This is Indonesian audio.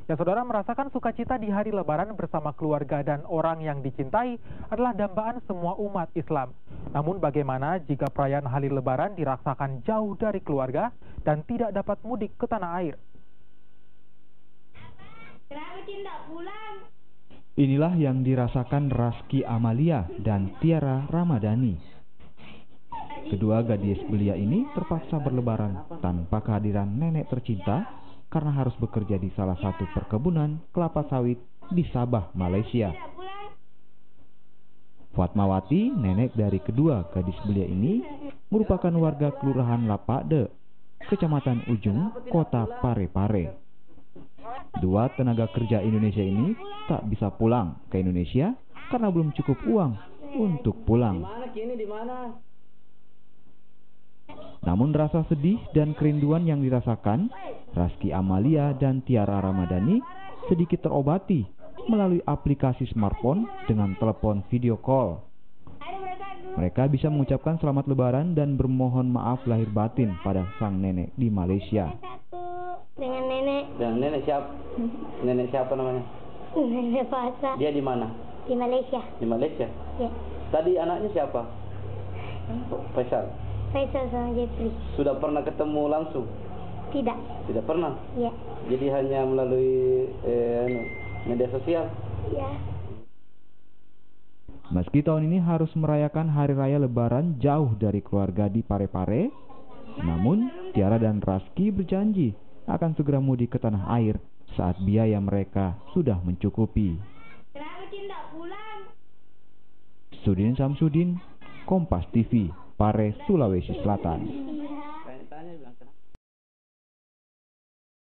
Ya, saudara, merasakan sukacita di hari Lebaran bersama keluarga dan orang yang dicintai adalah dambaan semua umat Islam. Namun bagaimana jika perayaan hari Lebaran dirasakan jauh dari keluarga dan tidak dapat mudik ke tanah air? Kenapa tidak pulang? Inilah yang dirasakan Raski Amalia dan Tiara Ramadhani. Kedua gadis belia ini terpaksa berlebaran tanpa kehadiran nenek tercinta karena harus bekerja di salah satu perkebunan kelapa sawit di Sabah, Malaysia. Fatmawati, nenek dari kedua gadis belia ini, merupakan warga Kelurahan Lapakde, Kecamatan Ujung, Kota Parepare. Dua tenaga kerja Indonesia ini tak bisa pulang ke Indonesia karena belum cukup uang untuk pulang. Namun rasa sedih dan kerinduan yang dirasakan, Raski Amalia dan Tiara Ramadhani sedikit terobati melalui aplikasi smartphone dengan telepon video call. Mereka bisa mengucapkan selamat lebaran dan bermohon maaf lahir batin pada sang nenek di Malaysia. Dengan nenek. Dan nenek siapa? Nenek siapa namanya? Nenek Fasa. Dia di mana? Di Malaysia. Di Malaysia? Ya. Tadi anaknya siapa? Faisal. Faisal sama Jeffrey. Sudah pernah ketemu langsung? Tidak. Tidak pernah? Ya. Jadi hanya melalui media sosial? Ya. Meski tahun ini harus merayakan Hari Raya Lebaran jauh dari keluarga di Parepare, namun Tiara dan Raski berjanji akan segera mudik ke tanah air saat biaya mereka sudah mencukupi. Kenapa tidak pulang? Sudin Samsudin, Kompas TV, Pare, Sulawesi Selatan.